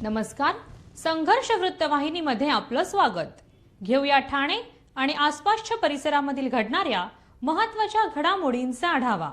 नमस्कार. संघर्ष वृत्तवाहिनीमध्ये आपलं स्वागत. घेऊया ठाणे आणि आसपासच्या परिसरामधील घडणाऱ्या महत्त्वाच्या घडामोडींचा आढावा.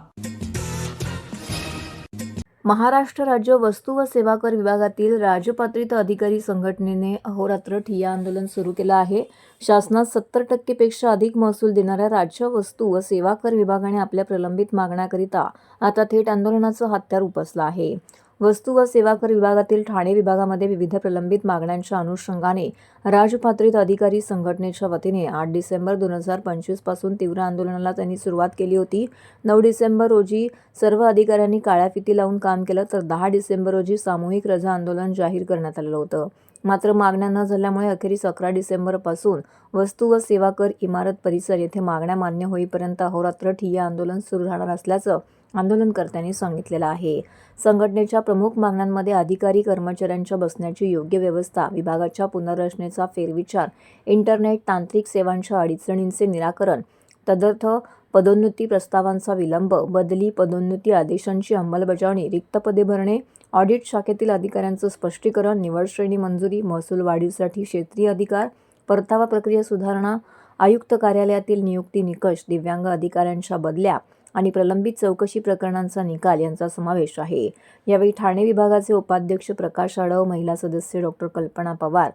महाराष्ट्र राज्य वस्तू व सेवा कर विभागातील राजपत्रित अधिकारी संघटनेने अहोरात्र ठिय्या आंदोलन सुरू केलं आहे. शासनात 70% पेक्षा अधिक महसूल देणाऱ्या राज्य वस्तू व सेवा कर विभागाने आपल्या प्रलंबित मागण्याकरिता आता थेट आंदोलनाचं हत्यार उपसलं आहे. वस्तू व सेवा कर विभागातील ठाणे विभागामध्ये विविध प्रलंबित मागण्यांच्या अनुषंगाने राजपत्रित अधिकारी संघटनेच्या वतीने 8 डिसेंबर 2025 पासून तीव्र आंदोलनाला त्यांनी सुरुवात केली होती. 9 डिसेंबर रोजी सर्व अधिकाऱ्यांनी काळ्या फिती लावून काम केलं, तर 10 डिसेंबर रोजी सामूहिक रजा आंदोलन जाहीर करण्यात आलेलं होतं. मात्र मागण्या न झाल्यामुळे अखेरीस 11 डिसेंबर पासून वस्तू व सेवा कर इमारत परिसर येथे मागण्या मान्य होईपर्यंत अहोरात्र ठिय्या आंदोलन सुरू राहणार असल्याचं आंदोलनकर्त्यांनी सांगितलेलं आहे. संघटनेच्या प्रमुख मागण्यांमध्ये अधिकारी कर्मचाऱ्यांच्या बसण्याची योग्य व्यवस्था, विभागाच्या पुनर्रचनेचा फेरविचार, इंटरनेट, तांत्रिक सेवांच्या अडचणींचे निराकरण, तदर्थ पदोन्नती प्रस्तावांचा विलंब, बदली, पदोन्नती आदेशांची अंमलबजावणी, रिक्त पदे भरणे, ऑडिट शाखेतील अधिकाऱ्यांचं स्पष्टीकरण, निवड श्रेणी मंजुरी, महसूल वाढीसाठी क्षेत्रीय अधिकार, परतावा प्रक्रिया सुधारणा, आयुक्त कार्यालयातील नियुक्ती निकष, दिव्यांग अधिकाऱ्यांच्या बदल्या आणि प्रलंबित चौकशी प्रकरणांचा निकाल यांचा समावेश आहे. यावेळी ठाणे विभागाचे उपाध्यक्ष प्रकाश आडव, महिला सदस्य डॉक्टर कल्पना पवार,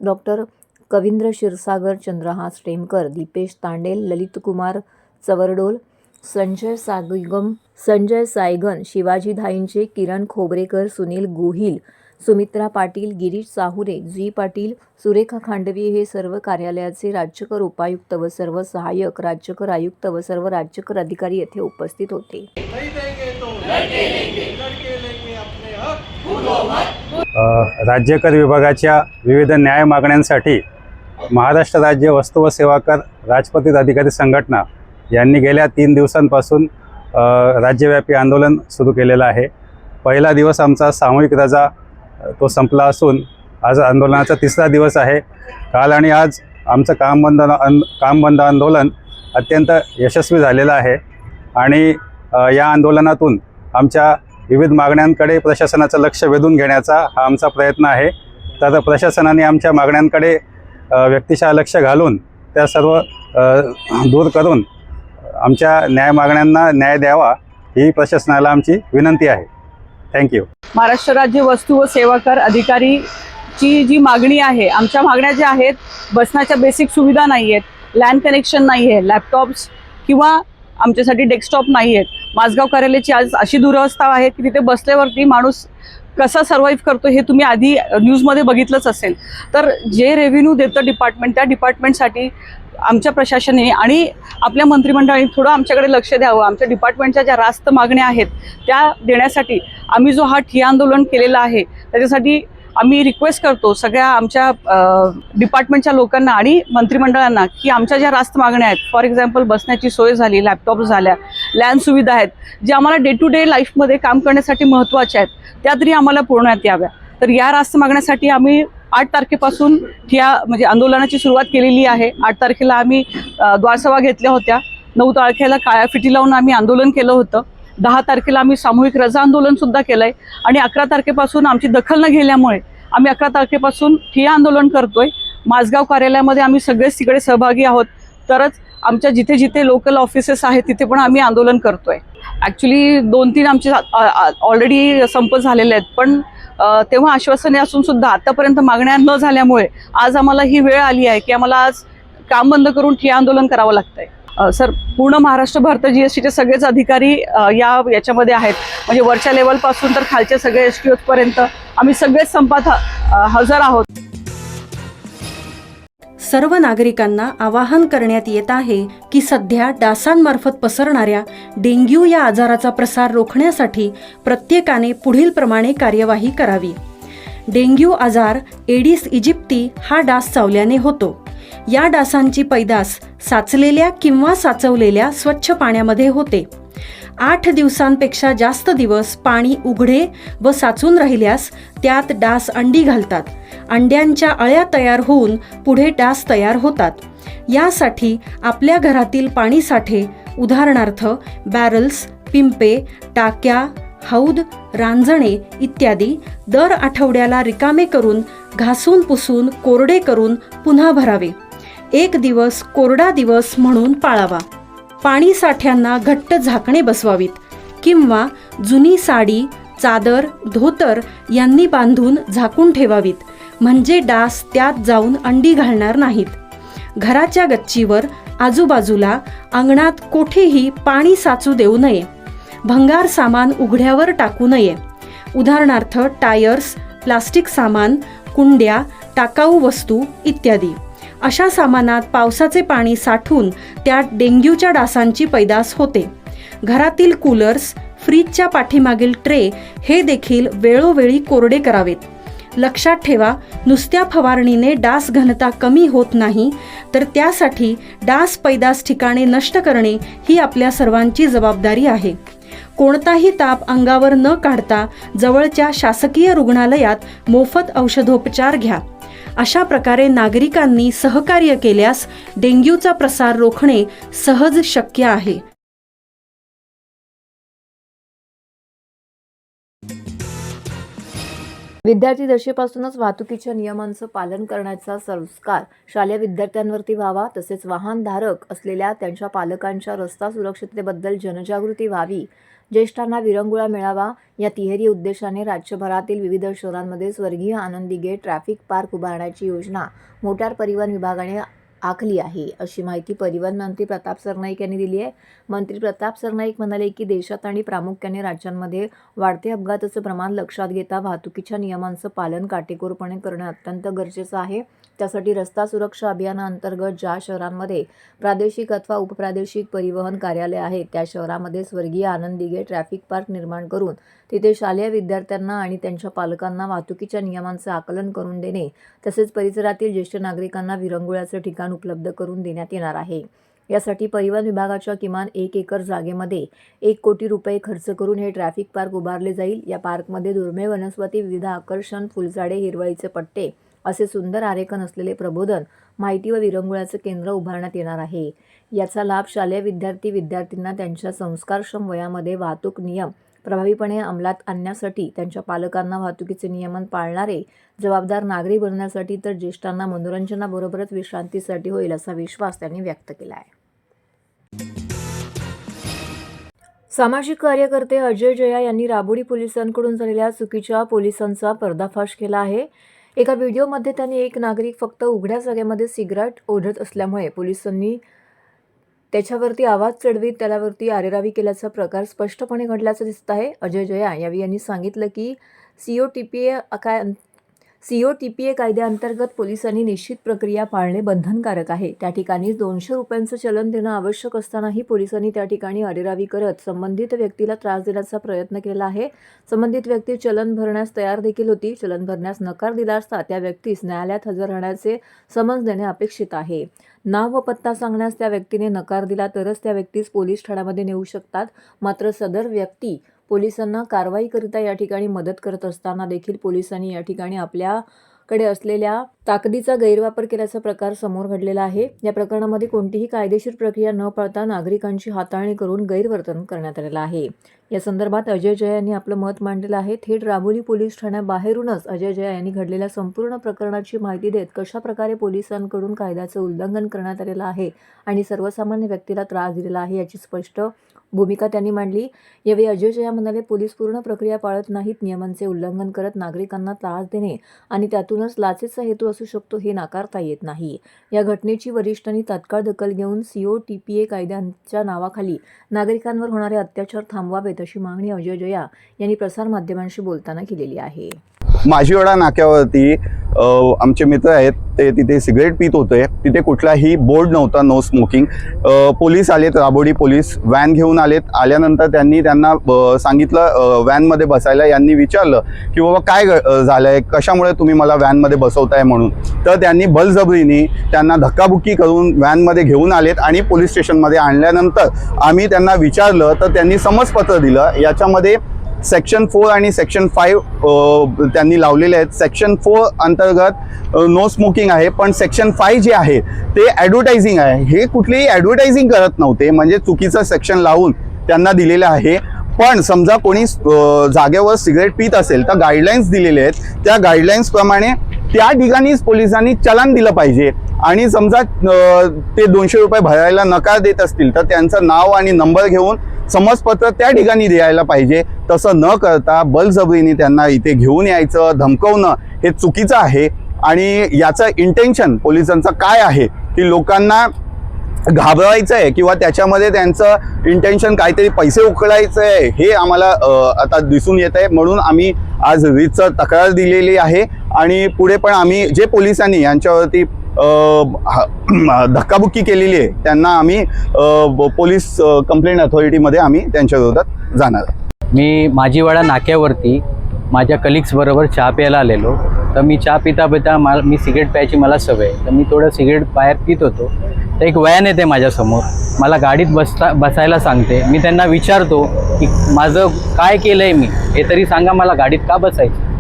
डॉक्टर कवींद्र क्षीरसागर, चंद्रहास टेमकर, दीपेश तांडेल, ललित कुमार चवरडोल, संजय सायगन, शिवाजी धाईंचे, किरण खोबरेकर, सुनील गोहिल, सुमित्रा पाटील, गिरीश साहुरे, जी पाटील, सुरेखा खांडवी हे सर्व कार्यालयाचे राज्यकर उपायुक्त व सर्व सहाय्यक राज्यकर आयुक्त व सर्व राज्यकर अधिकारी येथे उपस्थित होते. राज्यकर विभागाच्या विविध न्याय मागण्यांसाठी महाराष्ट्र राज्य वस्तू व सेवा कर राजपत्रित अधिकारी संघटना यांनी गेल्या 3 दिवसांपासून राज्यव्यापी आंदोलन सुरू केलेलं आहे. पहिला दिवस आमचा सामूहिक रजा तो संपला असून आज आंदोलनाचा 3रा दिवस आहे. काल आणि आज आमचं कामबंद आंदोलन अत्यंत यशस्वी झालेलं आहे आणि या आंदोलनातून आमच्या विविध मागण्यांकडे प्रशासनाचं लक्ष वेधून घेण्याचा हा आमचा प्रयत्न आहे. तर प्रशासनाने आमच्या मागण्यांकडे व्यक्तिशः लक्ष घालून त्या सर्व दूर करून आमच्या न्याय मागण्यांना न्याय द्यावा ही प्रशासनाला आमची विनंती आहे. थँक्यू. महाराष्ट्र राज्य वस्तू व सेवा कर अधिकारीची जी मागणी आहे, आमच्या मागण्या ज्या आहेत, बसण्याच्या बेसिक सुविधा नाही आहेत, लॅन कनेक्शन नाही आहे, लॅपटॉप्स किंवा आमच्यासाठी डेस्कटॉप नाही आहेत. माझगाव कार्यालयाची आज अशी दुरवस्था आहे की तिथे बसल्यावरती माणूस कसा सर्व्हाइव्ह करतो हे तुम्ही आधी न्यूजमध्ये बघितलंच असेल. तर जे रेव्हेन्यू देतं डिपार्टमेंट, त्या डिपार्टमेंटसाठी आमच्या प्रशासनाने आणि आपल्या मंत्रिमंडळाने थोडं आमच्याकडे लक्ष द्यावं. आमच्या डिपार्टमेंटच्या ज्या रास्त मागण्या आहेत त्या देण्यासाठी आम्ही जो हा ठिय्या आंदोलन केलेला आहे, त्याच्यासाठी आम्ही रिक्वेस्ट करतो सगळ्या आमच्या डिपार्टमेंटच्या लोकांना आणि मंत्रिमंडळांना की आमच्या ज्या रास्त मागण्या आहेत, फॉर एक्झाम्पल बसण्याची सोय झाली, लॅपटॉप झाल्या, लॅन सुविधा आहेत, जे आम्हाला डे टू डे लाईफमध्ये काम करण्यासाठी महत्त्वाच्या आहेत, त्या तरी आम्हाला पूर्णत याव्या. तर या रास्त मागण्यासाठी आम्ही 8 तारखेपासून म्हणजे आंदोलनाची सुरुवात केलेली आहे. 8 तारखेला आम्ही द्वारसभा घेतल्या होत्या, 9 तारखेला काळ्या फिटी लावून आम्ही आंदोलन केलं होतं, 10 तारखेला आम्ही सामूहिक रजा आंदोलन सुद्धा केलं आहे आणि 11 तारखेपासून आमची दखल न घेतल्यामुळे आम्ही 11 तारखेपासून ठिय्या आंदोलन करतोय. माझगाव कार्यालयामध्ये आम्ही सगळेच तिकडे सहभागी आहोत, तरच आमच्या जिथे जिथे लोकल ऑफिसेस आहेत तिथे पण आम्ही आंदोलन करतोय. ॲक्च्युली 2-3 आमचे ऑलरेडी संप झालेले आहेत, पण तेव्हा आश्वासने असून सुद्धा आतापर्यंत मागण्या न झाल्यामुळे आज आम्हाला ही वेळ आली आहे की आम्हाला आज काम बंद करून ठिय्या आंदोलन करावं लागतंय. सर, पूर्ण महाराष्ट्रभर तर GSTचे सगळेच अधिकारी याच्यामध्ये आहेत, म्हणजे वरच्या लेवलपासून तर खालच्या सगळे STOपर्यंत आम्ही सगळेच संपात हजर आहोत. सर्व नागरिकांना आवाहन करण्यात येत आहे की सध्या डासांमार्फत पसरणाऱ्या डेंग्यू या आजाराचा प्रसार रोखण्यासाठी प्रत्येकाने पुढीलप्रमाणे कार्यवाही करावी. डेंग्यू आजार एडिस इजिप्ती हा डास चावल्याने होतो. या डासांची पैदास साचलेल्या किंवा साचवलेल्या स्वच्छ पाण्यामध्ये होते. 8 दिवसांपेक्षा जास्त दिवस पाणी उघडे व साचून राहिल्यास त्यात डास अंडी घालतात. अंड्यांच्या अळ्या तयार होऊन पुढे डास तयार होतात. यासाठी आपल्या घरातील पाणी साठे, उदाहरणार्थ बॅरल्स, पिंपे, टाक्या, हौद, रांजणे इत्यादी दर आठवड्याला रिकामे करून घासून पुसून कोरडे करून पुन्हा भरावे. एक दिवस कोरडा दिवस म्हणून पाळावा. पाणी साठ्यांना घट्ट झाकणे बसवावीत किंवा जुनी साडी, चादर, धोतर यांनी बांधून झाकून ठेवावीत, म्हणजे डास त्यात जाऊन अंडी घालणार नाहीत. घराच्या गच्चीवर, आजूबाजूला, अंगणात कोठेही पाणी साचू देऊ नये. भंगार सामान उघड्यावर टाकू नये. उदाहरणार्थ टायर्स, प्लास्टिक सामान, कुंड्या, टाकाऊ वस्तू इत्यादी. अशा सामानात पावसाचे पाणी साठून त्यात डेंग्यूच्या डासांची पैदास होते. घरातील कूलर्स, फ्रीजच्या पाठीमागील ट्रे हे देखील वेळोवेळी कोरडे करावेत. लक्षात ठेवा, नुसत्या फवारणीने डास घनता कमी होत नाही, तर त्यासाठी डास पैदास ठिकाणे नष्ट करणे ही आपल्या सर्वांची जबाबदारी आहे. कोणताही ताप अंगावर न काढता जवळच्या शासकीय रुग्णालयात मोफत औषधोपचार घ्या. अशा प्रकारे नागरिकांनी सहकार्य केल्यास डेंग्यूचा प्रसार रोखणे सहज शक्य आहे. विद्यार्थी दशेपासूनच वाहतुकीच्या नियमांचं पालन करण्याचा संस्कार शालेय विद्यार्थ्यांवरती व्हावा, तसेच वाहनधारक असलेल्या त्यांच्या पालकांच्या रस्ता सुरक्षिततेबद्दल जनजागृती व्हावी, ज्येष्ठांना विरंगुळा मिळावा, या तिहेरी उद्देशाने राज्यभरातील विविध शहरांमध्ये स्वर्गीय आनंदी गेट ट्रॅफिक पार्क उभारण्याची योजना मोटार परिवहन विभागाने आखली आहे, अशी माहिती परिवहन मंत्री प्रताप सरनाईक यांनी दिली आहे. मंत्री प्रताप सरनाईक म्हणाले की देशात आणि प्रामुख्याने राज्यांमध्ये वाढते अपघाताचं प्रमाण लक्षात घेता वाहतुकीच्या नियमांचं पालन काटेकोरपणे करणं अत्यंत गरजेचं आहे. त्यासाठी रस्ता सुरक्षा अभियानाअंतर्गत ज्या शहरांमध्ये प्रादेशिक अथवा उपप्रादेशिक परिवहन कार्यालय आहेत त्या शहरामध्ये स्वर्गीय आनंदी गेट ट्रॅफिक पार्क निर्माण करून तिथे शालेय विद्यार्थ्यांना आणि त्यांच्या पालकांना वाहतुकीच्या नियमांचं आकलन करून देणे, तसेच परिसरातील ज्येष्ठ नागरिकांना विरंगुळ्याचं ठिकाण उपलब्ध करून देण्यात येणार आहे. यासाठी परिवहन विभागाच्या किमान 1 एकर जागेमध्ये 1 कोटी रुपये खर्च करून हे ट्रॅफिक पार्क उभारले जाईल. या पार्कमध्ये दुर्मिळ वनस्पती, विविध आकर्षण, फुलझाडे, हिरवळीचे पट्टे असे सुंदर आरेखन असलेले प्रबोधन, माहिती व विरंगुळ्याचं केंद्र उभारण्यात येणार आहे. याचा लाभ शालेय विद्यार्थ्यांना त्यांच्या संस्कारक्षम वयामध्ये वाहतूक नियम प्रभावीपणे अंमलात आणण्यासाठी, त्यांच्या पालकांना वाहतुकीचे नियमन पाळणारे जबाबदार नागरिक बनवण्यासाठी, तर ज्येष्ठांना मनोरंजनाबरोबरच विश्रांतीसाठी होईल, असा विश्वास त्यांनी व्यक्त केला आहे. सामाजिक कार्यकर्ते अजय जया यांनी राबोडी पोलिसांकडून झालेल्या चुकीच्या पोलिसांचा पर्दाफाश केला आहे. एका व्हिडिओमध्ये त्यांनी एक नागरिक फक्त उघड्या जागेमध्ये सिगारेट ओढत असल्यामुळे पोलिसांनी त्याच्यावरती आवाज चढवीत त्याच्यावरती आरेरावी केल्याचा प्रकार स्पष्टपणे घडल्याचं दिसत आहे. अजय जया यावेळी यांनी सांगितलं की COTPA कायद्याअंतर्गत पोलिसांनी निश्चित प्रक्रिया पाळणे बंधनकारक आहे. त्या ठिकाणी 200 रुपयांचं चलन देणं आवश्यक असतानाही पोलिसांनी त्या ठिकाणी अरेरावी करत संबंधित व्यक्तीला त्रास देण्याचा प्रयत्न केला आहे. संबंधित व्यक्ती चलन भरण्यास तयार देखील होती. चलन भरण्यास नकार दिला असता त्या व्यक्तीस न्यायालयात हजर राहण्याचे समन्स देणे अपेक्षित आहे. नाव व पत्ता सांगण्यास त्या व्यक्तीने नकार दिला तरच त्या व्यक्तीस पोलीस ठाण्यामध्ये नेऊ शकतात. मात्र सदर व्यक्ती पोलिसांना कारवाईकरिता या ठिकाणी मदत करत असताना देखील पोलिसांनी या ठिकाणी आपल्याकडे असलेल्या ताकदीचा गैरवापर केल्याचा प्रकार समोर घडलेला आहे. या प्रकरणामध्ये कोणतीही कायदेशीर प्रक्रिया न पाळता नागरिकांची हाताळणी करून गैरवर्तन करण्यात आलेलं आहे. या संदर्भात अजय जया यांनी आपलं मत मांडलेलं आहे. थेट राबोली पोलीस ठाण्याबाहेरूनच अजय जया यांनी घडलेल्या संपूर्ण प्रकरणाची माहिती देत कशा प्रकारे पोलिसांकडून कायद्याचं उल्लंघन करण्यात आलेलं आहे आणि सर्वसामान्य व्यक्तीला त्रास दिलेला आहे याची स्पष्ट भूमिका त्यांनी मांडली. यावेळी अजय जया म्हणाले, पोलीस पूर्ण प्रक्रिया पाळत नाहीत. नियमांचे उल्लंघन करत नागरिकांना त्रास देणे आणि त्यातूनच लाचेचा हेतू असू शकतो हे नाकारता येत नाही. या घटनेची वरिष्ठांनी तात्काळ दखल घेऊन COTPA कायद्यांच्या नावाखाली नागरिकांवर होणारे अत्याचार थांबवावेत अशी मागणी अजय जया यांनी प्रसारमाध्यमांशी बोलताना केलेली आहे. माझीवाडा नाक्यावरती आमचे मित्र आहेत, ते तिथे सिगरेट पित होते. तिथे कुठलाही बोर्ड नव्हता, नो स्मोकिंग. पोलीस आलेत, राबोडी पोलीस व्हॅन घेऊन आलेत. आल्यानंतर त्यांना सांगितलं व्हॅनमध्ये बसायला. यांनी विचारलं की बाबा काय झालं आहे, कशामुळे तुम्ही मला व्हॅनमध्ये बसवताय म्हणून. तर त्यांनी बलजबरीने त्यांना धक्काबुक्की करून व्हॅनमध्ये घेऊन आलेत आणि पोलीस स्टेशनमध्ये आणल्यानंतर आम्ही त्यांना विचारलं तर त्यांनी समजपत्र दिलं. याच्यामध्ये सेक्शन 4 आणि सेक्शन 5 त्यांनी लावलेले आहेत. सेक्शन 4 अंतर्गत नो स्मोकिंग आहे, पण सेक्शन 5 जे आहे ते ॲडव्हर्टायझिंग आहे. हे कुठलीही ॲडव्हर्टायझिंग करत नव्हते, म्हणजे चुकीचं सेक्शन लावून त्यांना दिलेलं आहे. पण समजा कोणी जागेवर सिगरेट पित असेल तर गाईडलाईन्स दिलेले आहेत, त्या गाईडलाईन्स प्रमाणे त्या ठिकाणीच पोलिसांनी चलान दिलं पाहिजे. आणि समजा ते 200 रुपये भरायला नकार देत असतील तर त्यांचं नाव आणि नंबर घेऊन समजपत्र त्या ठिकाणी द्यायला पाहिजे. तसं न करता बळजबरीने त्यांना इथे घेऊन यायचं, धमकवणं हे चुकीचं आहे. आणि याचं इंटेन्शन पोलिसांचं काय आहे की लोकांना घाबरवायचं आहे किंवा त्याच्यामध्ये त्यांचं इंटेन्शन काहीतरी पैसे उकळायचं आहे हे आम्हाला आता दिसून येत आहे. म्हणून आम्ही आज रीतसर तक्रार दिलेली आहे आणि पुढे पण आम्ही जे पोलिसांनी यांच्यावरती धक्काबुक्की केलेली आहे त्यांना आम्ही पोलीस कंप्लेंट अथॉरिटीमध्ये आम्ही त्यांच्या विरोधात जाणार. मी माझीवाडा नाक्यावरती माझ्या कलिग्सबरोबर चहा प्यायला आलेलो. तर मी चहा पिता पिता मी सिगरेट प्यायची मला सवय, तर मी थोडं सिगरेट बाहेर पित होतो. तर एक व्हॅन येते माझ्यासमोर, मला गाडीत बसायला सांगते. मी त्यांना विचारतो की माझं काय केलं आहे मी, हे तरी सांगा, मला गाडीत का बसायचं.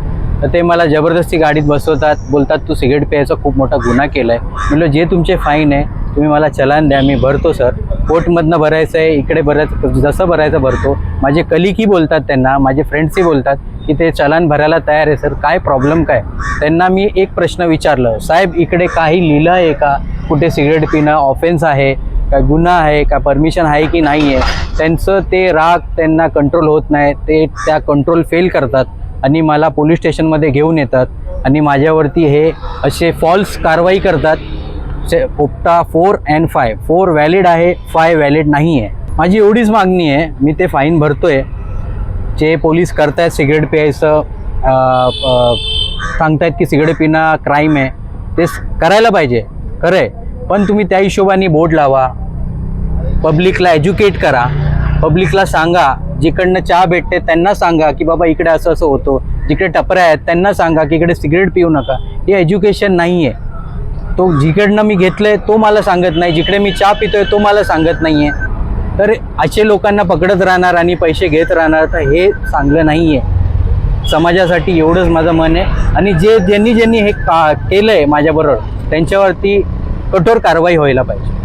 तर ते मला जबरदस्ती गाडीत बसवतात, बोलतात तू सिगरेट प्यायचा खूप मोठा गुन्हा केला आहे. म्हटलं जे तुमचे फाईन आहे तुम्ही मला चलान द्या, मी भरतो सर. कोर्टमधनं भरायचं आहे, इकडे भरायचं, जसं भरायचं भरतो. माझे कलिगही बोलतात त्यांना, माझे फ्रेंड्सही बोलतात की ते चलान भरायला तयार आहे सर, काय प्रॉब्लेम काय. त्यांना मी एक प्रश्न विचारलं, साहेब इकडे काही लिहिलं आहे का, कुठे सिगरेट पिणं ऑफेन्स आहे का, गुन्हा आहे का, परमिशन आहे की नाही आहे. त्यांचं ते राग त्यांना कंट्रोल होत नाही, ते त्या कंट्रोल फेल करतात आणि मला पोलीस स्टेशनमध्ये घेऊन येतात आणि माझ्यावरती हे असे फॉल्स कारवाई करतात. पोपटा 4 and 5, 4 व्हॅलिड आहे, 5 व्हॅलिड नाही आहे. माझी एवढीच मागणी आहे, मी ते फाईन भरतोय. जे पोलीस करतायत सिगरेट प्यायचं, सांगतायत की सिगरेट पिणं क्राईम आहे, ते करायला पाहिजे खरं आहे. पण तुम्ही त्या हिशोबाने बोर्ड लावा, पब्लिकला एज्युकेट करा, पब्लिकला सांगा. जिकडनं चहा भेटते त्यांना सांगा की बाबा इकडे असं असं होतं. जिकडे टपऱ्या आहेत त्यांना सांगा की इकडे सिगरेट पिऊ नका. हे एज्युकेशन नाही आहे. तो जिकडनं मी घेतलं आहे तो मला सांगत नाही, जिकडे मी चहा पितोय तो मला सांगत नाही आहे. तर असे लोकांना पकडत राहणार आणि पैसे घेत राहणार, तर हे चांगलं नाही आहे. समाजासाठी एवढंच माझं मन आहे. आणि ज्यांनी हे केलं आहे माझ्याबरोबर त्यांच्यावरती कठोर कारवाई व्हायला पाहिजे.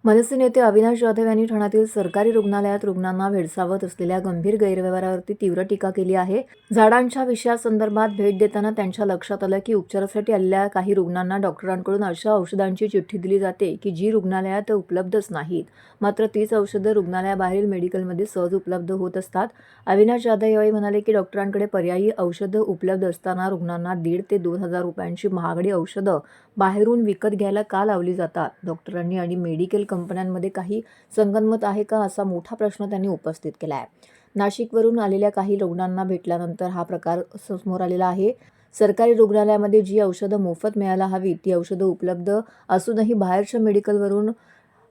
मनसे नेते अविनाश जाधव यांनी ठाण्यातील सरकारी रुग्णालयात रुग्णांना भेडसावत असलेल्या गंभीर गैरव्यवहारावरती तीव्र टीका केली आहे. झाडांच्या विषयासंदर्भात भेट देताना त्यांच्या लक्षात आलं की उपचारासाठी आलेल्या काही रुग्णांना डॉक्टरांकडून अशा औषधांची चिठ्ठी दिली जाते की जी रुग्णालयात उपलब्धच नाहीत. मात्र तीच औषधं रुग्णालयाबाहेरील मेडिकलमध्ये सहज उपलब्ध होत असतात. अविनाश जाधव यावेळी म्हणाले की डॉक्टरांकडे पर्यायी औषधं उपलब्ध असताना रुग्णांना 1,500 ते 2,000 रुपयांची महागडी औषधं बाहेरून विकत घ्यायला का लावली जातात. डॉक्टरांनी आणि मेडिकल कंपन्यांमध्ये काही संगनमत आहे का, असा मोठा प्रश्न त्यांनी उपस्थित केला आहे. नाशिकवरून आलेल्या काही रुग्णांना भेटल्यानंतर हा प्रकार समोर आलेला आहे. सरकारी रुग्णालयामध्ये जी औषधं मोफत मिळायला हवी ती औषधं उपलब्ध असूनही बाहेरच्या मेडिकलवरून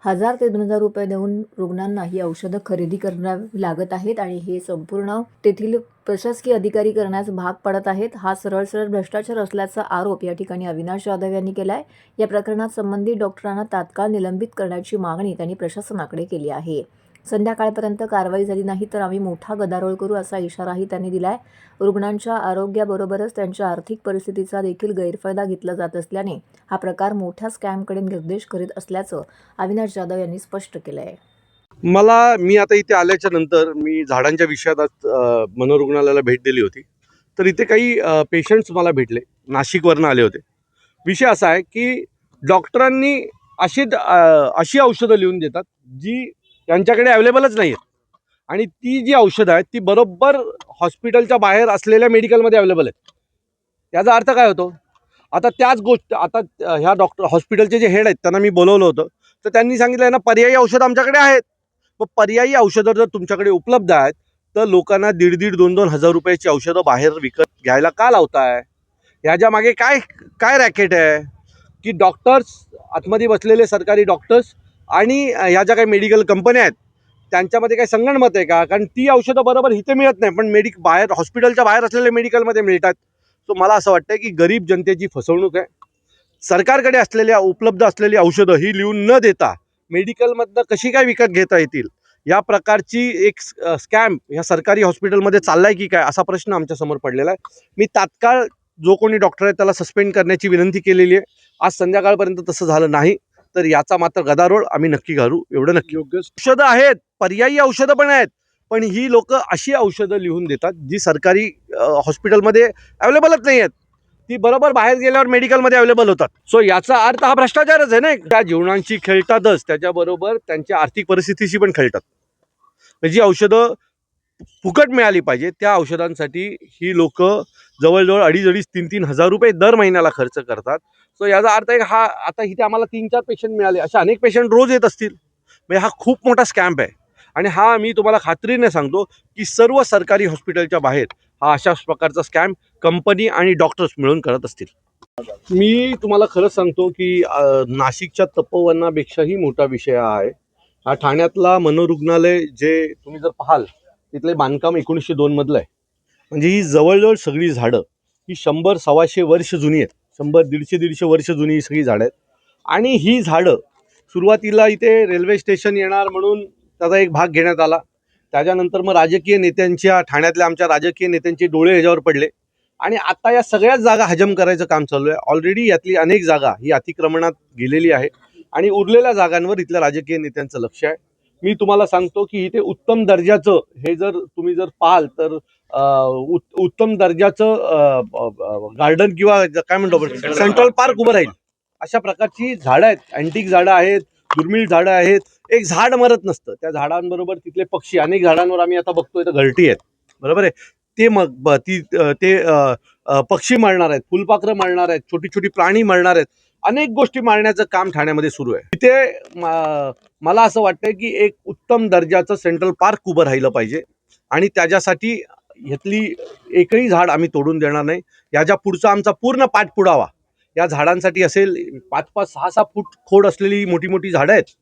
1,000 ते 2,000 रुपये देऊन रुग्णांना ही औषधं खरेदी करावी लागत आहेत आणि हे संपूर्ण तेथील प्रशासकीय अधिकारी करण्यास भाग पडत आहेत. हा सरळ भ्रष्टाचार असल्याचा आरोप या ठिकाणी अविनाश जाधव यांनी केला आहे. या प्रकरणात संबंधित डॉक्टरांना तात्काळ निलंबित करण्याची मागणी त्यांनी प्रशासनाकडे केली आहे. संध्याकाळपर्यंत कारवाई झाली नाही तर आम्ही मोठा गदारोळ करू असा इशाराही त्यांनी दिला आहे. रुग्णांच्या आरोग्याबरोबरच त्यांच्या आर्थिक परिस्थितीचा देखील गैरफायदा घेतला जात असल्याने हा प्रकार मोठ्या स्कॅमकडे निर्देश करीत असल्याचं अविनाश जाधव यांनी स्पष्ट केलं आहे. मी आता इथे आल्याच्या नंतर मी झाडांच्या विषयात मनोरुग्णालयाला भेट दिली होती. तर इथे काही पेशंट्स मला भेटले, नाशिकवरनं आले होते. विषय असा आहे की डॉक्टरांनी अशी औषधं लिहून देतात जी त्यांच्याकडे अवेलेबलच नाही आहेत आणि ती जी औषधं आहेत ती बरोबर हॉस्पिटलच्या बाहेर असलेल्या मेडिकलमध्ये अवेलेबल आहेत. याचा अर्थ काय होतो, आता त्याच गोष्ट आता ह्या हॉस्पिटलचे जे हेड आहेत त्यांना मी बोलवलं होतं, तर त्यांनी सांगितलं ना पर्यायी औषधं आमच्याकडे आहेत. मग पर्यायी औषधं जर तुमच्याकडे उपलब्ध आहेत तर लोकांना 1,500 2,000 हजार रुपयाची औषधं बाहेर विकत घ्यायला का लावताय. ह्याच्या मागे काय रॅकेट आहे की डॉक्टर्स आतमध्ये बसलेले सरकारी डॉक्टर्स आणि ह्या ज्या काही मेडिकल कंपन्या आहेत त्यांच्यामध्ये काही संगनमत आहे का. कारण ती औषधं बरोबर इथे मिळत नाही पण बाहेर हॉस्पिटलच्या बाहेर असलेल्या मेडिकलमध्ये मिळतात. सो मला असं वाटतं की गरीब जनतेची फसवणूक आहे. सरकारकडे उपलब्ध असलेली औषधं ही लिहून न देता मेडिकलमधनं कशी काय विकत घेता येतील या प्रकारची एक स्कॅम ह्या सरकारी हॉस्पिटलमध्ये चाललाय की काय असा प्रश्न आमच्यासमोर पडलेला आहे. मी तात्काळ जो कोणी डॉक्टर आहे त्याला सस्पेंड करण्याची विनंती केलेली आहे. आज संध्याकाळपर्यंत तसं झालं नाही तर याचा मात्र गदारोळ आम्ही नक्की घालू, एवढं नक्की. योग्य औषधं आहेत, पर्यायी औषधं पण आहेत, पण ही लोक अशी औषधं लिहून देतात जी सरकारी हॉस्पिटलमध्ये अवेलेबलच नाही आहेत. ती बरोबर बाहेर गेल्यावर मेडिकलमध्ये अवेलेबल होतात. सो याचा अर्थ हा भ्रष्टाचारच आहे ना. त्या जीवनांशी खेळतातच, त्याच्याबरोबर त्यांच्या आर्थिक परिस्थितीशी पण खेळतात. जी औषधं फुकट मिळाली पाहिजे त्या औषधांसाठी ही लोक जवळजवळ 2,500-3,000 हजार रुपये दर महिन्याला खर्च करतात. सो याचा अर्थ आहे हा आता इथे आम्हाला 3-4 पेशंट मिळाले, अशा अनेक पेशंट रोज येत असतील. म्हणजे हा खूप मोठा स्कॅम्प आहे. आणि हा मी तुम्हाला खात्रीने सांगतो की सर्व सरकारी हॉस्पिटलच्या बाहेर हा अशाच प्रकारचा स्कॅम कंपनी आणि डॉक्टर्स मिळून करत असतील. मी तुम्हाला खरंच सांगतो की नाशिकच्या तपोवनापेक्षाही मोठा विषय हा आहे. हा ठाण्यातला मनोरुग्णालय जे तुम्ही जर पाहाल तिथले बांधकाम 1902 मधलं आहे. म्हणजे ही जवळजवळ सगळी झाडं ही 100-125 वर्ष जुनी आहेत. 100-150 वर्ष जुनी ही सगळी झाडं आहेत. आणि ही झाडं सुरुवातीला इथे रेल्वे स्टेशन येणार म्हणून त्याचा एक भाग घेण्यात आला. त्याच्यानंतर मग राजकीय नेत्यांच्या, ठाण्यातल्या आमच्या राजकीय नेत्यांचे डोळे ह्याच्यावर पडले आणि आता या सगळ्याच जागा हजम करायचं काम चालू आहे. ऑलरेडी यातली अनेक जागा ही अतिक्रमणात गेलेली आहे आणि उरलेल्या जागांवर इथल्या राजकीय नेत्यांचं लक्ष आहे. मी तुम्हाला सांगतो की इथे उत्तम दर्जाचं, हे जर तुम्ही जर पाहाल तर उत्तम दर्जाचं गार्डन किंवा काय म्हणतो आपण सेंट्रल पार्क उभं राहील. अशा प्रकारची झाडं आहेत, अँटिक झाडं आहेत, दुर्मिळ झाडं आहेत. एक झाड मरत नसतं. त्या झाडांबरोबर तिथले पक्षी, अनेक झाडांवर आम्ही आता बघतोय तर घरटी आहेत, बरोबर आहे. ते पक्षी मरणार आहेत, फुलपाखरं मरणार आहेत, छोटी छोटी प्राणी मरणार आहेत. अनेक गोष्टी मारण्याचं काम ठाण्यामध्ये सुरू आहे. तिथे मला असं वाटतंय की एक उत्तम दर्जाचं सेंट्रल पार्क उभं राहिलं पाहिजे आणि त्याच्यासाठी ह्यातली एकही झाड आम्ही तोडून देणार नाही. याच्या पुढचा आमचा पूर्ण पाठपुरावा या झाडांसाठी असेल. 5-5, 6-6 फूट खोड असलेली मोठी मोठी झाडं आहेत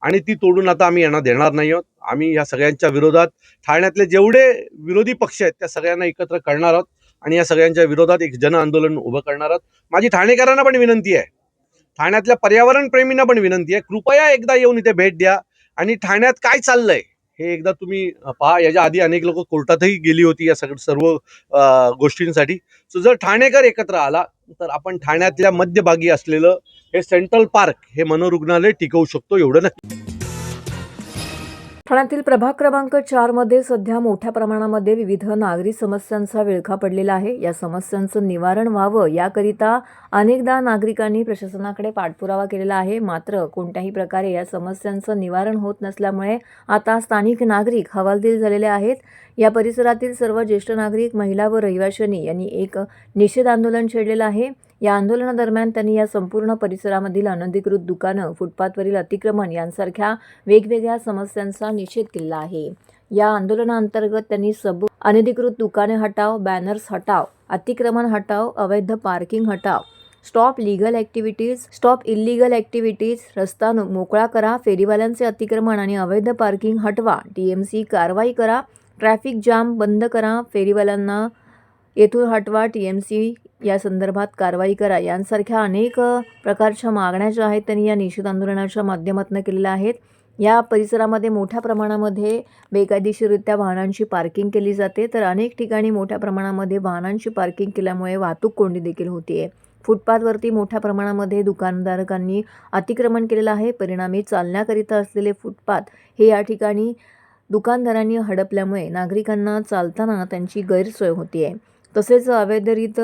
आणि ती तोडून आता आम्ही यांना देणार नाही आहोत. आम्ही या सगळ्यांच्या विरोधात ठाण्यातले जेवढे विरोधी पक्ष आहेत त्या सगळ्यांना एकत्र करणार आहोत आणि या सगळ्यांच्या विरोधात एक जन आंदोलन उभं करणार आहोत. माझी ठाणेकरांना पण विनंती आहे, ठाण्यातल्या पर्यावरण प्रेमींना पण विनंती आहे, कृपया एकदा येऊन इथे भेट द्या आणि ठाण्यात काय चाललंय हे एकदा तुम्ही पहा. याच्या आधी अनेक लोक कोर्टातही गेली होती या सर्व गोष्टींसाठी. सो जर ठाणेकर एकत्र आला तर आपण ठाण्यातल्या मध्यभागी असलेलं हे सेंट्रल पार्क, हे मनोरुग्णालय टिकवू शकतो, एवढं नक्की. ठाण्यातील प्रभाग क्रमांक 4 मध्ये सध्या मोठ्या प्रमाणामध्ये विविध नागरी समस्यांचा विळखा पडलेला आहे. या समस्यांचं निवारण व्हावं याकरिता अनेकदा नागरिकांनी प्रशासनाकडे पाठपुरावा केलेला आहे. मात्र कोणत्याही प्रकारे या समस्यांचं निवारण होत नसल्यामुळे आता स्थानिक नागरिक हवालदिल झालेले आहेत. या परिसरातील सर्व ज्येष्ठ नागरिक, महिला व रहिवाशांनी यांनी एक निषेध आंदोलन छेडलेलं आहे. या आंदोलनादरम्यान त्यांनी या संपूर्ण परिसरामधील अनधिकृत दुकानं, फुटपाथवरील अतिक्रमण यांसारख्या वेगवेगळ्या समस्यांचा निषेध केला आहे. या आंदोलनाअंतर्गत त्यांनी अनधिकृत दुकाने हटाव, बॅनर्स हटाव, अतिक्रमण हटाव, अवैध पार्किंग हटाव, स्टॉप इलिगल ॲक्टिव्हिटीज, रस्ता मोकळा करा, फेरीवाल्यांचे अतिक्रमण आणि अवैध पार्किंग हटवा, TMC कारवाई करा, ट्रॅफिक जाम बंद करा, फेरीवाल्यांना येथून हटवा, TMC या संदर्भात कारवाई करा यांसारख्या अनेक प्रकारच्या मागण्या ज्या आहेत त्यांनी या निषेध आंदोलनाच्या माध्यमातून केलेल्या आहेत. या परिसरामध्ये मोठ्या प्रमाणामध्ये बेकायदेशीररित्या वाहनांची पार्किंग केली जाते, तर अनेक ठिकाणी मोठ्या प्रमाणामध्ये वाहनांची पार्किंग केल्यामुळे वाहतूक कोंडी देखील होतीये. फुटपाथवरती मोठ्या प्रमाणामध्ये दुकानदारकांनी अतिक्रमण केलेलं आहे. परिणामी चालण्याकरिता असलेले फुटपाथ हे या ठिकाणी दुकानदारांनी हडपल्यामुळे नागरिकांना चालताना त्यांची गैरसोय होतीये. तसेच अवैधरित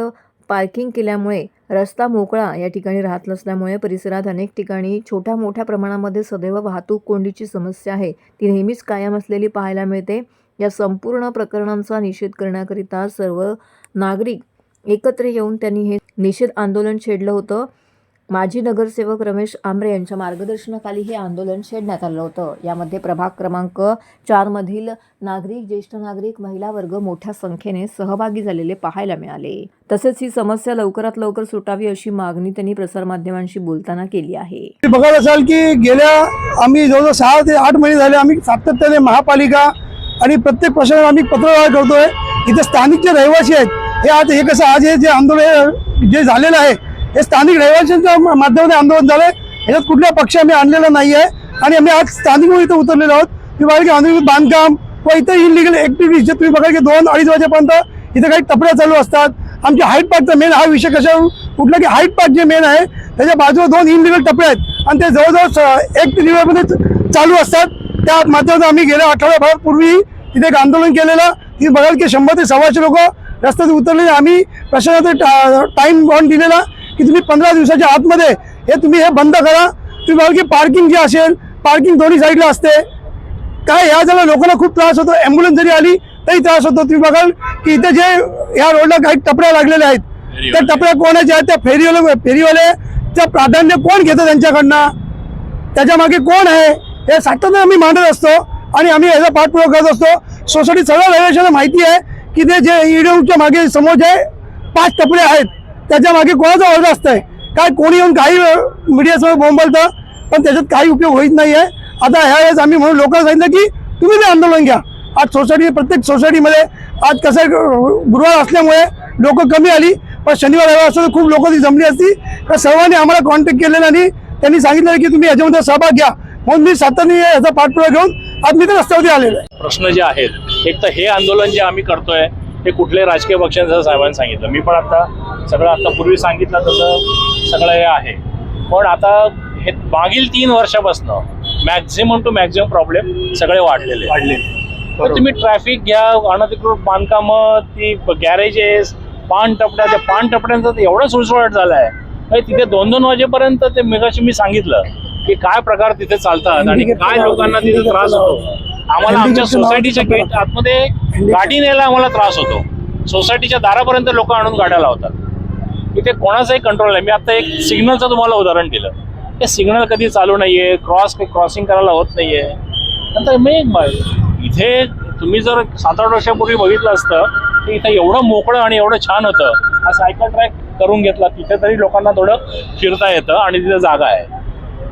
पार्किंग केल्यामुळे रस्ता मोकळा या ठिकाणी राहत नसल्यामुळे परिसरात अनेक ठिकाणी छोट्या मोठ्या प्रमाणामध्ये सदैव वाहतूक कोंडीची समस्या आहे ती नेहमीच कायम असलेली पाहायला मिळते. या संपूर्ण प्रकरणांचा निषेध करण्याकरिता सर्व नागरिक एकत्र येऊन त्यांनी हे निषेध आंदोलन छेडलं होतं. माजी नगरसेवक रमेश आंबरे यांच्या मार्गदर्शनाखाली हे आंदोलन छेडण्यात आलं होतं. यामध्ये प्रभाग क्रमांक 4 मधील नागरिक, ज्येष्ठ नागरिक, महिला वर्ग मोठ्या संख्येने सहभागी झालेले पाहायला मिळाले. तसेच ही समस्या लवकरात लवकर सुटावी अशी मागणी त्यांनी प्रसारमाध्यमांशी बोलताना केली आहे. बघत असाल की गेल्या आम्ही जवळजवळ 6 ते 8 महिने झाले आम्ही सातत्याने महापालिका आणि प्रत्येक प्रशासनाला आम्ही पत्रव्यवहार करतोय. इथे स्थानिक जे रहिवासी आहेत हे कसं आज हे जे आंदोलन जे झालेलं आहे हे स्थानिक रहिवाशांच्या माध्यमाने आंदोलन झालंय. याच्यात कुठला पक्ष आम्ही आणलेला नाही आहे आणि आम्ही आज स्थानिक म्हणून इथे उतरलेलो आहोत. तुम्ही बघा की अनधिकृत बांधकाम व इतर इलिगल ॲक्टिव्हिटीज जे तुम्ही बघा की 2-2:30 वाजेपर्यंत इथे काही टपऱ्या चालू असतात. आमच्या हाईट पार्कचा मेन हा विषय कशा उठला की हाईट पार्क जे मेन आहे त्याच्या बाजूला 2 इलिगल टपऱ्या आहेत आणि ते जवळजवळ 1 ते 1.5 मध्ये चालू असतात. त्या माध्यमातून आम्ही गेल्या आठवड्याभरापूर्वी तिथे एक आंदोलन केलेलं. ती बघाल की 100 ते 125 लोक रस्त्यात उतरले. आम्ही प्रशासनाचा टाईम बॉन्ड दिलेला की तुम्ही 15 दिवसाच्या आतमध्ये हे तुम्ही हे बंद करा. तुम्ही बघाल की पार्किंग जे असेल, पार्किंग दोन्ही साईडला असते. काय ह्या झाला लोकांना खूप त्रास होतो. ॲम्ब्युलन्स जरी आली तरी त्रास होतो. तुम्ही बघाल की इथे जे ह्या रोडला काही टपऱ्या लागलेल्या आहेत, त्या टपऱ्या कोणाच्या आहेत, त्या फेरीवाल्याचं प्राधान्य कोण घेतं त्यांच्याकडनं, त्याच्या मागे कोण आहे हे सातत्याने आम्ही मांडत असतो आणि आम्ही याचा पाठपुरावा करत असतो. सोसायटी सगळ्या रहिवाशांना माहिती आहे की ते जे ईडब्ल्यूच्या मागे समोर जे 5 टपरे आहेत त्याच्या मागे कोणाचा ऑर्डर असतंय. काय कोणी येऊन काही मीडियासमोर बोंबलतं, पण त्याच्यात काही उपयोग होत नाही आहे. आता ह्या वेळेस आम्ही म्हणून लोकांना सांगितलं की तुम्ही ते आंदोलन घ्या. आज प्रत्येक सोसायटीमध्ये आज कसं गुरुवार असल्यामुळे लोक कमी आली, पण शनिवार रविवार असतं तर खूप लोक ती जमली असती. तर सर्वांनी आम्हाला कॉन्टॅक्ट केलेला आणि त्यांनी सांगितलं की तुम्ही याच्यामध्ये सहभाग घ्या. म्हणून मी सातत्याने याचा पाठपुरावा घेऊन आज मी तर रस्त्यावरती आलेलो आहे. प्रश्न जे आहेत, एक तर हे आंदोलन जे आम्ही करतोय हे कुठले राजकीय पक्षांचं साहेबांनी सांगितलं. मी पण आता पूर्वी सांगितलं तसं सगळं हे आहे. पण आता हे मागील 3 वर्षापासून मॅक्झिमम टू मॅक्झिमम प्रॉब्लेम सगळे वाढले. तर तुम्ही ट्रॅफिक घ्या, अनधिकृत बांधकामं, ती गॅरेजेस, पान टपऱ्यांचा तर एवढा सुळसुळाट झाला आहे. तिथे 2-2 वाजेपर्यंत ते मेगाशी मी सांगितलं की काय प्रकार तिथे चालतात आणि काय लोकांना तिथे त्रास होतो. आम्हाला आमच्या सोसायटीच्या गेट आतमध्ये गाडी न्यायला आम्हाला क्रॉस होतो. सोसायटीच्या दारापर्यंत लोक आणून गाड्या लावतात. इथे कोणाचाही कंट्रोल नाही. मी आता एक सिग्नलचं तुम्हाला उदाहरण दिलं. ते सिग्नल कधी चालू नाहीये, क्रॉसिंग करायला होत नाहीये. नंतर मी इथे तुम्ही जर 7-8 वर्षापूर्वी बघितलं असतं की इथे एवढं मोकळं आणि एवढं छान होतं. हा सायकल ट्रॅक करून घेतला, तिथे तरी लोकांना थोडं फिरता येतं आणि तिथे जागा आहे.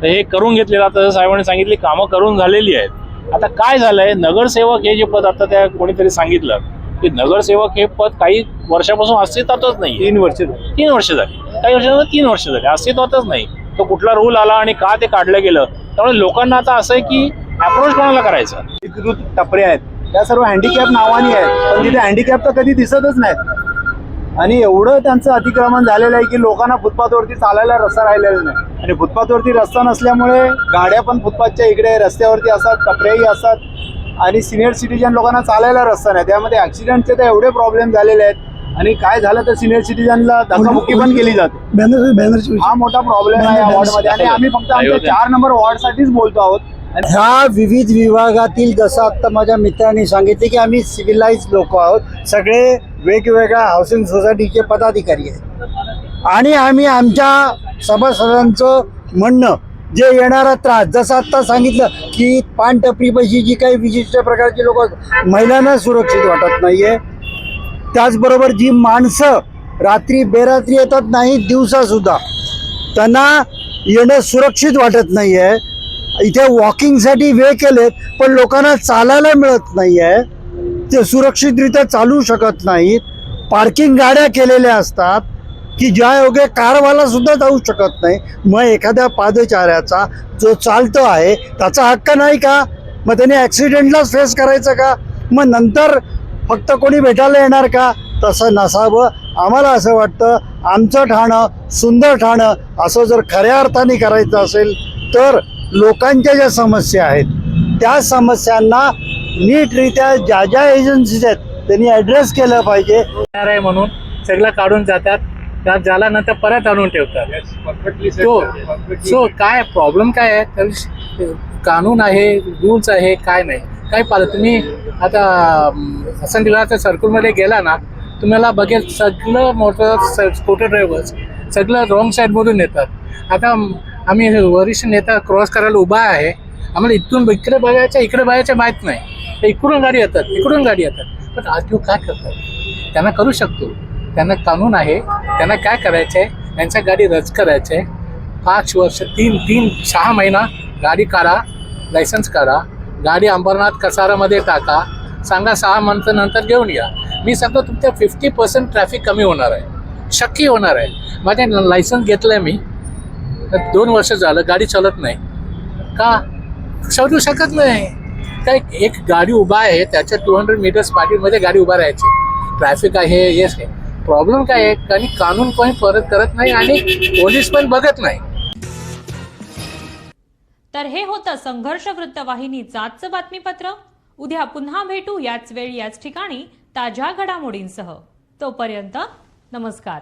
तर हे करून घेतलेलं, आता साहेबांनी सांगितली कामं करून झालेली आहेत. आता काय झालंय, नगरसेवक हे जे पद, आता त्या कोणीतरी सांगितलं की नगरसेवक हे पद काही वर्षापासून अस्तित्वातच नाही. 3 वर्ष झाली. काही वर्षांना 3 वर्ष झाली अस्तित्वातच नाही. तो कुठला रूल आला आणि का ते काढलं गेलं. त्यामुळे लोकांना आता असं आहे की अप्रोच कोणाला करायचं. अधिकृत टपरे आहेत त्या सर्व हँडिकॅप नावाने आहेत, पण तिथे हँडिकॅप तर कधी दिसतच नाहीत. आणि एवढं त्यांचं अतिक्रमण झालेलं आहे की लोकांना फुटपाथवरती चालायला रस्ता राहिलेला नाही. आणि फुटपाथवरती रस्ता नसल्यामुळे गाड्या पण फुटपाथच्या इकडे रस्त्यावरती असतात, टपरेही असतात आणि सिनियर सिटीजन लोकांना चालायला रस्ता नाही. त्यामध्ये ॲक्सिडेंटचे तर एवढे प्रॉब्लेम झालेले आहेत. आणि काय झालं तर सिनियर सिटीजनला धक्काबुक्की पण केली जाते. हा मोठा प्रॉब्लेम आहे या वॉर्डमध्ये. आणि आम्ही फक्त आमच्या 4 नंबर वॉर्डसाठीच बोलतो आहोत. ह्या विविध विभागातील, जसं आत्ता माझ्या मित्रांनी सांगितले की आम्ही सिव्हिलाइज लोक आहोत, सगळे वेगवेगळ्या हाऊसिंग सोसायटीचे पदाधिकारी आहेत. आणि आम्ही आमच्या सभासदांचं म्हणणं, जे येणारा त्रास, जसं आत्ता सांगितलं की पानटपरीपाशी जी काही विशिष्ट प्रकारची लोक, महिलांना सुरक्षित वाटत नाही आहे. त्याचबरोबर जी माणसं रात्री बेरात्री येतात, नाही दिवसासुद्धा, त्यांना येणं सुरक्षित वाटत नाही आहे. इथे वॉकिंगसाठी वे केलेत, पण लोकांना चालायला मिळत नाही आहे. ते सुरक्षितरित्या चालू शकत नाहीत. पार्किंग गाड्या केलेल्या असतात की ज्या योग्य कारवाला सुद्धा जाऊ शकत नाही. मग एखाद्या पादचाऱ्याचा जो चालतो आहे त्याचा हक्क नाही का? मग त्याने ॲक्सिडेंटलाच फेस करायचं का? मग नंतर फक्त कोणी भेटायला येणार का? तसं नसावं. आम्हाला असं वाटतं आमचं ठाणं सुंदर ठाणं असं जर खऱ्या अर्थाने करायचं असेल तर लोकांच्या ज्या समस्या आहेत त्या समस्यांना नीटरित्या ज्या ज्या एजन्सीज आहेत त्यांनी ॲड्रेस केलं पाहिजे. आहे म्हणून सगळं काढून जातात, त्यात झाला नंतर परत आणून ठेवतात. सो काय प्रॉब्लेम काय आहे, तर कानून आहे, रूल्स आहे, काय नाही काय पाहिलं. तुम्ही आता हसन दिलाच्या सर्कलमध्ये गेला ना, तुम्हाला बघेल सगळं मोठं स्कूटर ड्रायव्हर्स सगळं रॉंग साईडमधून येतात. आता आम्ही वरिष्ठ नेता क्रॉस करायला उभा आहे, आम्हाला इथून इकडे बघायचं माहीत नाही. इकडून गाडी येतात. पण आरटीओ काय करतात? त्यांना करू शकतो, त्यांना कानून आहे, त्यांना काय करायचं आहे, त्यांच्या गाडी रद्द करायचं आहे. 5 वर्ष 6 महिना गाडी काढा, लायसन्स काढा, गाडी अंबरनाथ कसारामध्ये टाका, सांगा 6 मंथ नंतर घेऊन या. मी सांगतो तुमच्या 50% ट्रॅफिक कमी होणार आहे, शक्य होणार आहे. माझ्या लायसन्स घेतलं आहे मी, 2 वर्ष झालं, गाडी चालत नाही का? शोधू शकत नाही. काय एक गाडी उभा आहे, त्याच्या 200 मीटर्स पाठीमध्ये गाडी उभा राहायची, ट्रॅफिक आहे, येस आहे. प्रॉब्लेम काय आहे? कारण कानून कोणी परत करत नाही आणि पोलीस पण बघत नाही. तर हे होतं संघर्ष वृत्तवाहिनीचं आजचं बातमीपत्र. उद्या पुन्हा भेटू याच वेळी याच ठिकाणी ताज्या घडामोडींसह. तोपर्यंत नमस्कार.